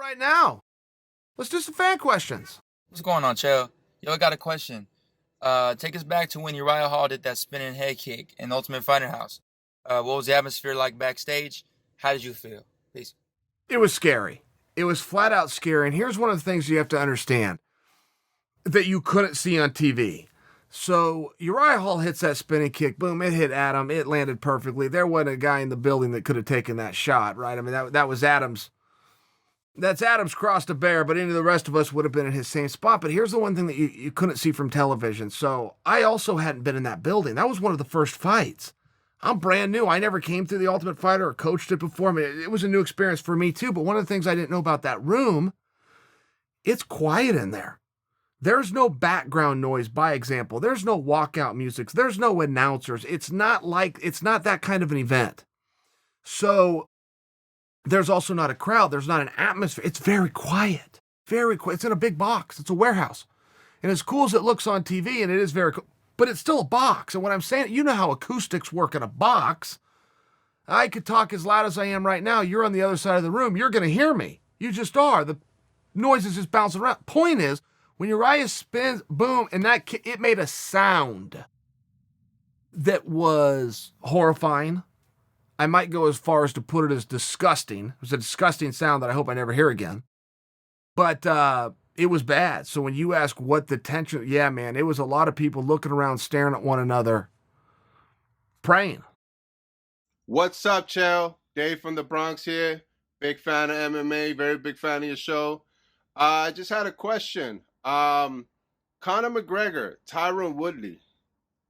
right now. Let's do some fan questions. What's going on, Chael? Yo, I got a question. Take us back to when Uriah Hall did that spinning head kick in the Ultimate Fighter House. What was the atmosphere like backstage? How did you feel? Peace. It was scary. It was flat out scary. And here's one of the things you have to understand that you couldn't see on TV. So Uriah Hall hits that spinning kick. Boom, it hit Adam. It landed perfectly. There wasn't a guy in the building that could have taken that shot, right? I mean, that was Adam's. That's Adam's cross to bear, but any of the rest of us would have been in his same spot. But here's the one thing that you couldn't see from television. So I also hadn't been in that building. That was one of the first fights. I'm brand new. I never came through the Ultimate Fighter or coached it before. I mean, it was a new experience for me too. But one of the things I didn't know about that room, it's quiet in there. There's no background noise, by example. There's no walkout music. There's no announcers. It's not that kind of an event. So there's also not a crowd. There's not an atmosphere. It's very quiet. Very quiet. It's in a big box. It's a warehouse. And as cool as it looks on TV, and it is very cool, but it's still a box. And what I'm saying, you know how acoustics work in a box. I could talk as loud as I am right now. You're on the other side of the room. You're going to hear me. You just are. The noise is just bouncing around. Point is, when Uriah spins, boom, and it made a sound that was horrifying. I might go as far as to put it as disgusting. It was a disgusting sound that I hope I never hear again. But it was bad. So when you ask what the tension, yeah, man, it was a lot of people looking around, staring at one another, praying. What's up, Chael? Dave from the Bronx here. Big fan of MMA, very big fan of your show. I just had a question. Conor McGregor, Tyron Woodley.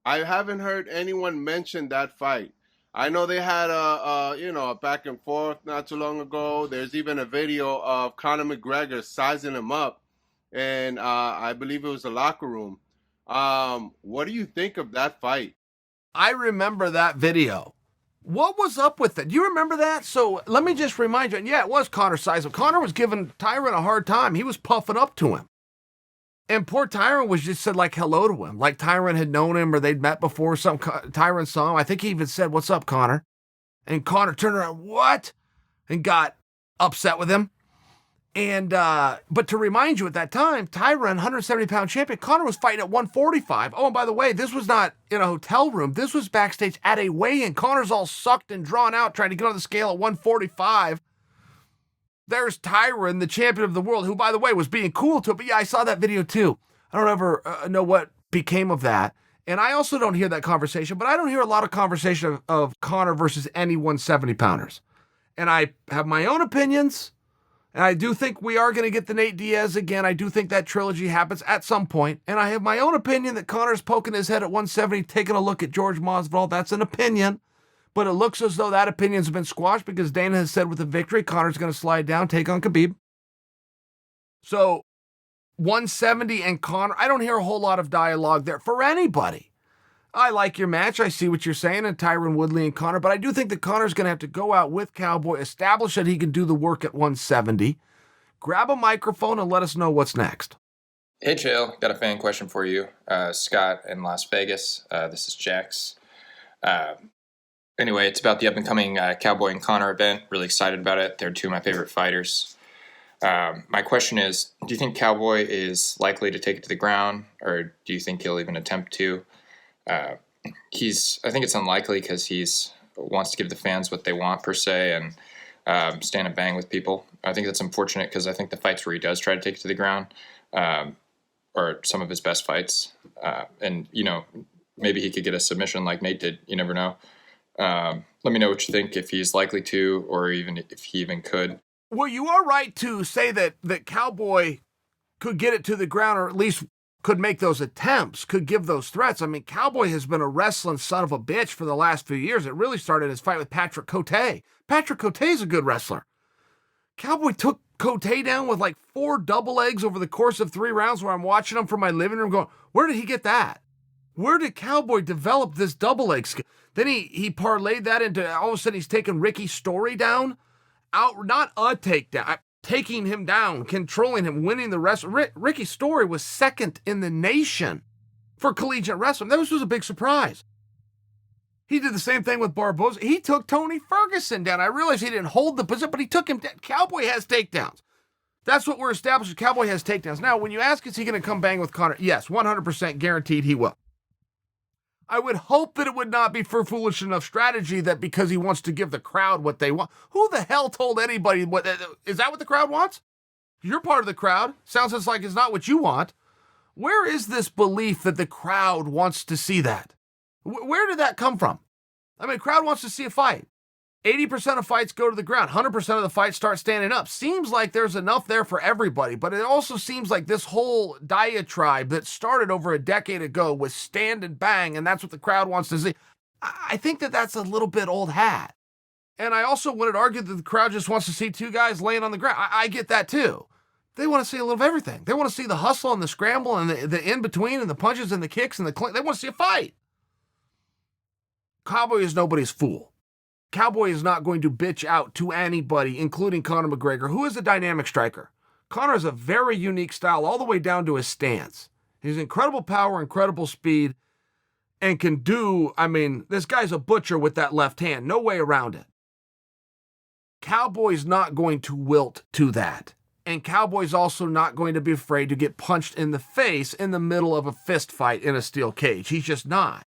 I haven't heard anyone mention that fight. I know they had a back and forth not too long ago. There's even a video of Conor McGregor sizing him up, and I believe it was the locker room. What do you think of that fight? I remember that video. What was up with it? Do you remember that? So let me just remind you. Yeah, it was Conor sizing. Conor was giving Tyron a hard time. He was puffing up to him. And poor Tyron was just said like hello to him. Like Tyron had known him or they'd met before. Tyron saw him. I think he even said, "What's up, Conor?" And Conor turned around, "What?" And got upset with him. And, but to remind you at that time, Tyron, 170-pound champion, Conor was fighting at 145. Oh, and by the way, this was not in a hotel room. This was backstage at a weigh-in. Conor's all sucked and drawn out trying to get on the scale at 145. There's Tyron, the champion of the world, who, by the way, was being cool to it. But yeah, I saw that video too. I don't ever know what became of that. And I also don't hear that conversation, but I don't hear a lot of conversation of Conor versus any 170-pounders. And I have my own opinions. And I do think we are going to get the Nate Diaz again. I do think that trilogy happens at some point. And I have my own opinion that Conor's poking his head at 170, taking a look at George Masvidal. That's an opinion. But it looks as though that opinion's been squashed because Dana has said with the victory, Conor's going to slide down, take on Khabib. So 170 and Conor, I don't hear a whole lot of dialogue there for anybody. I like your match. I see what you're saying, and Tyron Woodley and Conor, but I do think that Conor's going to have to go out with Cowboy, establish that he can do the work at 170, grab a microphone, and let us know what's next. Hey, Chael, got a fan question for you. Scott in Las Vegas. This is Jax. Anyway, it's about the up-and-coming Cowboy and Conor event. Really excited about it. They're two of my favorite fighters. My question is, do you think Cowboy is likely to take it to the ground, or do you think he'll even attempt to? I think it's unlikely because he's wants to give the fans what they want, per se, and stand and bang with people. I think that's unfortunate because I think the fights where he does try to take it to the ground are some of his best fights. And, maybe he could get a submission like Nate did. You never know. Let me know what you think, if he's likely to, or even if he even could. Well, you are right to say that Cowboy could get it to the ground, or at least could make those attempts, could give those threats. I mean, Cowboy has been a wrestling son of a bitch for the last few years. It really started his fight with Patrick Cote. Patrick Cote's a good wrestler. Cowboy took Cote down with like 4 double legs over the course of 3 rounds, where I'm watching him from my living room going, where did he get that? Where did Cowboy develop this double leg skill? Then he parlayed that into, all of a sudden he's taking Ricky Story down, not a takedown, taking him down, controlling him, winning the rest. Ricky Story was second in the nation for collegiate wrestling. This was a big surprise. He did the same thing with Barboza. He took Tony Ferguson down. I realized he didn't hold the position, but he took him down. Cowboy has takedowns. That's what we're establishing. Cowboy has takedowns. Now, when you ask, is he going to come bang with Conor? Yes, 100% guaranteed he will. I would hope that it would not be for foolish enough strategy that because he wants to give the crowd what they want. Who the hell told anybody what? Is that what the crowd wants? You're part of the crowd. Sounds just like it's not what you want. Where is this belief that the crowd wants to see that? Where did that come from? I mean, the crowd wants to see a fight. 80% of fights go to the ground. 100% of the fights start standing up. Seems like there's enough there for everybody, but it also seems like this whole diatribe that started over a decade ago was stand and bang, and that's what the crowd wants to see. I think that that's a little bit old hat. And I also would argue that the crowd just wants to see two guys laying on the ground. I get that too. They want to see a little of everything. They want to see the hustle and the scramble and the in-between and the punches and the kicks and the clink. They want to see a fight. Cowboy is nobody's fool. Cowboy is not going to bitch out to anybody, including Conor McGregor, who is a dynamic striker. Conor has a very unique style all the way down to his stance. He's incredible power, incredible speed, and can do, this guy's a butcher with that left hand. No way around it. Cowboy's not going to wilt to that. And Cowboy's also not going to be afraid to get punched in the face in the middle of a fist fight in a steel cage. He's just not.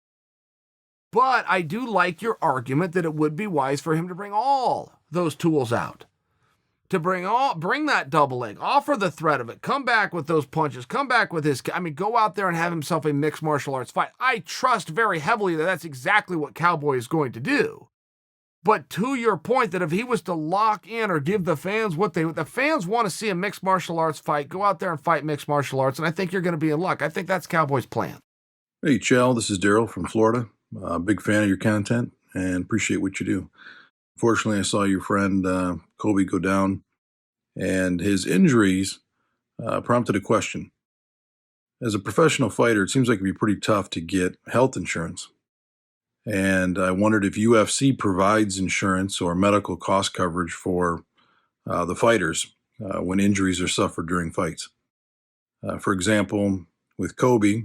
But I do like your argument that it would be wise for him to bring all those tools out. To bring that double leg, offer the threat of it, come back with those punches, come back with go out there and have himself a mixed martial arts fight. I trust very heavily that that's exactly what Cowboy is going to do. But to your point that if he was to lock in or give the fans the fans want to see a mixed martial arts fight, go out there and fight mixed martial arts, and I think you're going to be in luck. I think that's Cowboy's plan. Hey, Chael, this is Daryl from Florida. Big fan of your content and appreciate what you do. Fortunately, I saw your friend Kobe go down, and his injuries prompted a question. As a professional fighter, it seems like it'd be pretty tough to get health insurance. And I wondered if UFC provides insurance or medical cost coverage for the fighters when injuries are suffered during fights. For example, with Kobe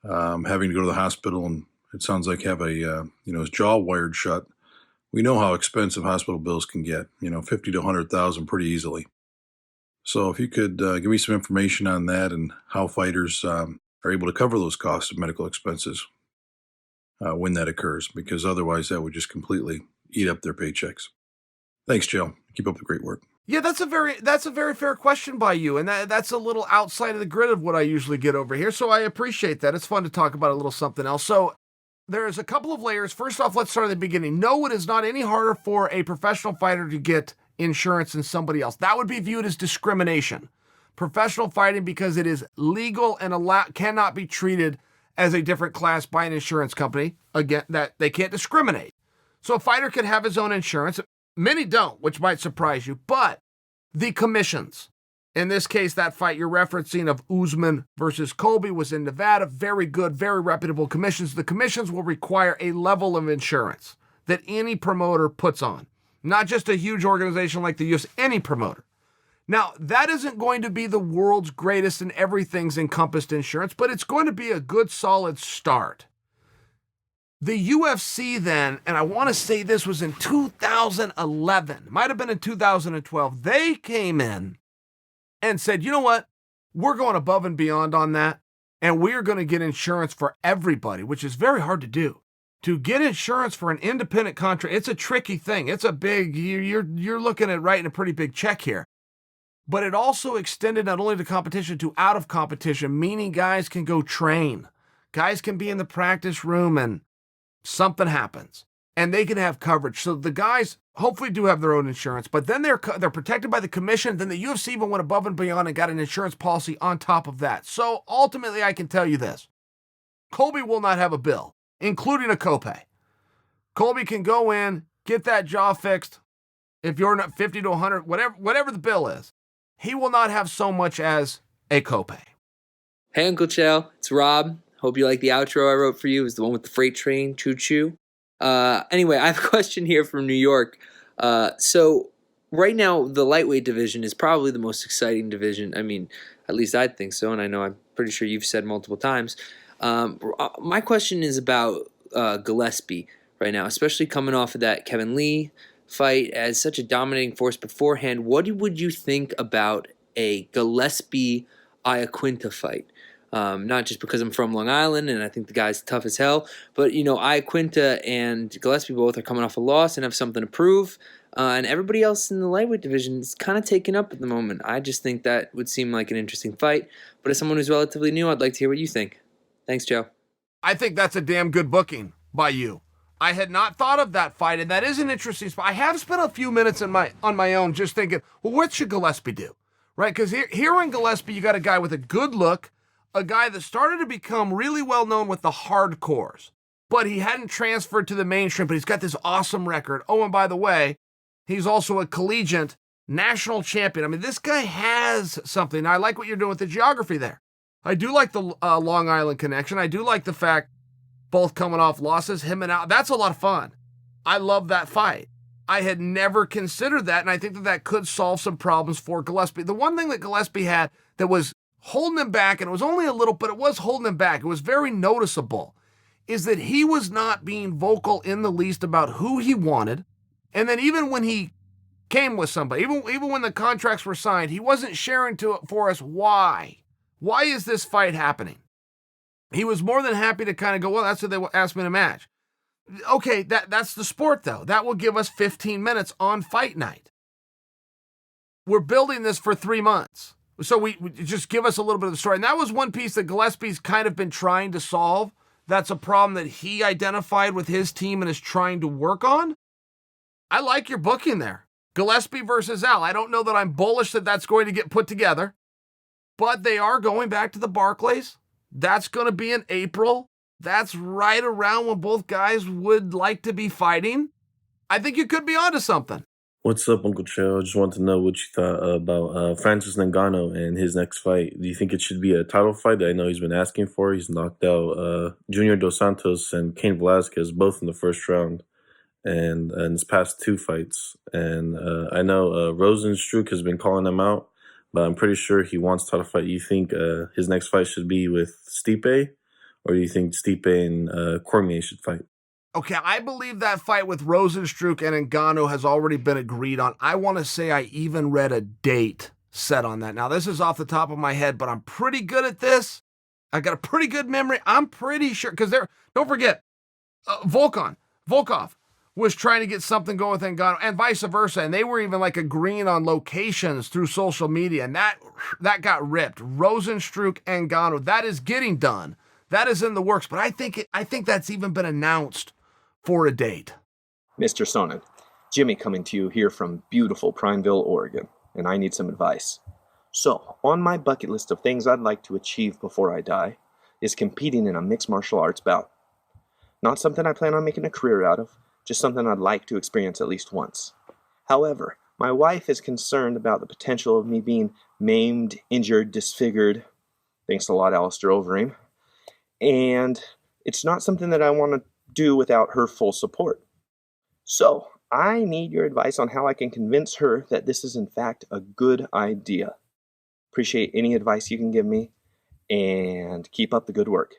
having to go to the hospital and it sounds like have his jaw wired shut. We know how expensive hospital bills can get, $50,000 to $100,000 pretty easily. So if you could give me some information on that and how fighters are able to cover those costs of medical expenses when that occurs, because otherwise that would just completely eat up their paychecks. Thanks, Joe. Keep up the great work. Yeah, that's a very fair question by you, and that's a little outside of the grid of what I usually get over here, so I appreciate that. It's fun to talk about a little something else. So there's a couple of layers. First off, let's start at the beginning. No, it is not any harder for a professional fighter to get insurance than somebody else. That would be viewed as discrimination. Professional fighting, because it is legal and cannot be treated as a different class by an insurance company. Again, that they can't discriminate. So a fighter can have his own insurance. Many don't, which might surprise you, but the commissions. In this case, that fight you're referencing of Usman versus Colby was in Nevada. Very good, very reputable commissions. The commissions will require a level of insurance that any promoter puts on. Not just a huge organization like the UFC, any promoter. Now, that isn't going to be the world's greatest and everything's encompassed insurance, but it's going to be a good, solid start. The UFC then, and I want to say this was in 2011, might have been in 2012, they came in and said, you know what, we're going above and beyond on that, and we're going to get insurance for everybody, which is very hard to do. To get insurance for an independent contract, it's a tricky thing. It's a big, you're looking at writing a pretty big check here. But it also extended not only to competition to out of competition, meaning guys can go train. Guys can be in the practice room and something happens, and they can have coverage. So the guys hopefully do have their own insurance, but then they're protected by the commission. Then the UFC even went above and beyond and got an insurance policy on top of that. So ultimately, I can tell you this. Colby will not have a bill, including a copay. Colby can go in, get that jaw fixed. If you're not 50 to 100, whatever the bill is, he will not have so much as a copay. Hey, Uncle Chael, it's Rob. Hope you like the outro I wrote for you. It's the one with the freight train, choo-choo. Anyway, I have a question here from New York. So right now, the lightweight division is probably the most exciting division. I mean, at least I think so, and I know I'm pretty sure you've said multiple times. My question is about Gillespie right now, especially coming off of that Kevin Lee fight as such a dominating force beforehand. What would you think about a Gillespie Iaquinta fight. Not just because I'm from Long Island and I think the guy's tough as hell, but, Iaquinta and Gillespie both are coming off a loss and have something to prove. And everybody else in the lightweight division is kind of taken up at the moment. I just think that would seem like an interesting fight. But as someone who's relatively new, I'd like to hear what you think. Thanks, Joe. I think that's a damn good booking by you. I had not thought of that fight, and that is an interesting spot. I have spent a few minutes on my own just thinking, well, what should Gillespie do? Right? Because here in Gillespie, you got a guy with a good look, a guy that started to become really well known with the hardcores, but he hadn't transferred to the mainstream, but he's got this awesome record. Oh, and by the way, he's also a collegiate national champion. I mean, this guy has something. I like what you're doing with the geography there. I do like the Long Island connection. I do like the fact both coming off losses, him and out. That's a lot of fun. I love that fight. I had never considered that, and I think that could solve some problems for Gillespie. The one thing that Gillespie had that was holding him back, and it was only a little, but it was holding him back, it was very noticeable, is that he was not being vocal in the least about who he wanted. And then even when he came with somebody, even when the contracts were signed, he wasn't sharing for us why. Why is this fight happening? He was more than happy to kind of go, well, that's what they asked me to match. Okay, that's the sport, though. That will give us 15 minutes on fight night. We're building this for 3 months. So we just give us a little bit of the story. And that was one piece that Gillespie's kind of been trying to solve. That's a problem that he identified with his team and is trying to work on. I like your booking there. Gillespie versus Al. I don't know that I'm bullish that that's going to get put together, but they are going back to the Barclays. That's going to be in April. That's right around when both guys would like to be fighting. I think you could be onto something. What's up, Uncle Chael? I just wanted to know what you thought about Francis Ngannou and his next fight. Do you think it should be a title fight that I know he's been asking for? He's knocked out Junior Dos Santos and Cain Velasquez both in the first round and his past 2 fights. And I know Rosenstruck has been calling him out, but I'm pretty sure he wants a title fight. You think his next fight should be with Stipe, or do you think Stipe and Cormier should fight? Okay, I believe that fight with Rosenstruck and Ngannou has already been agreed on. I want to say I even read a date set on that. Now, this is off the top of my head, but I'm pretty good at this. I got a pretty good memory. I'm pretty sure, because don't forget, Volkov was trying to get something going with Ngannou, and vice versa, and they were even like agreeing on locations through social media, and that got ripped. Rosenstruck and Ngannou, that is getting done. That is in the works, but I think that's even been announced for a date. Mr. Sonnen, Jimmy coming to you here from beautiful Prineville, Oregon, and I need some advice. So, on my bucket list of things I'd like to achieve before I die is competing in a mixed martial arts bout. Not something I plan on making a career out of, just something I'd like to experience at least once. However, my wife is concerned about the potential of me being maimed, injured, disfigured. Thanks a lot, Alistair Overeem. And it's not something that I want to do without her full support. So, I need your advice on how I can convince her that this is in fact a good idea. Appreciate any advice you can give me, and keep up the good work.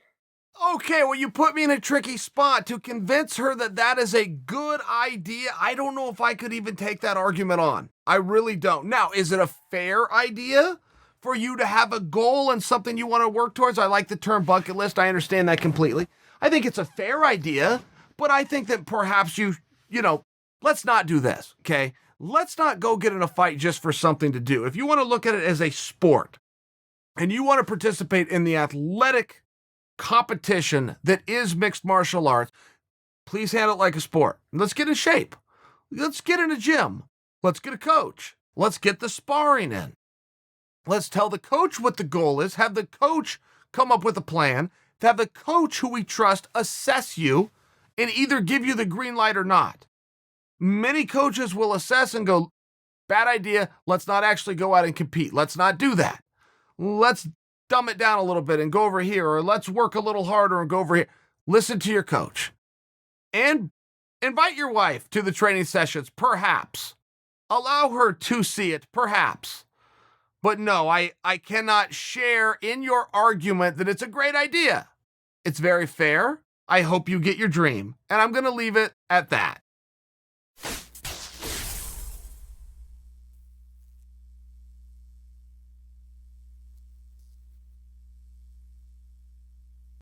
Okay, well, you put me in a tricky spot to convince her that is a good idea. I don't know if I could even take that argument on. I really don't. Now, is it a fair idea for you to have a goal and something you want to work towards? I like the term bucket list. I understand that completely. I think it's a fair idea, but I think that perhaps you let's not do this, okay? Let's not go get in a fight just for something to do. If you want to look at it as a sport and you want to participate in the athletic competition that is mixed martial arts, please handle it like a sport. Let's get in shape. Let's get in a gym. Let's get a coach. Let's get the sparring in. Let's tell the coach what the goal is, have the coach come up with a plan, to have the coach who we trust assess you and either give you the green light or not. Many coaches will assess and go, bad idea, let's not actually go out and compete. Let's not do that. Let's dumb it down a little bit and go over here, or let's work a little harder and go over here. Listen to your coach. And invite your wife to the training sessions, perhaps. Allow her to see it, perhaps. But no, I cannot share in your argument that it's a great idea. It's very fair. I hope you get your dream. And I'm going to leave it at that.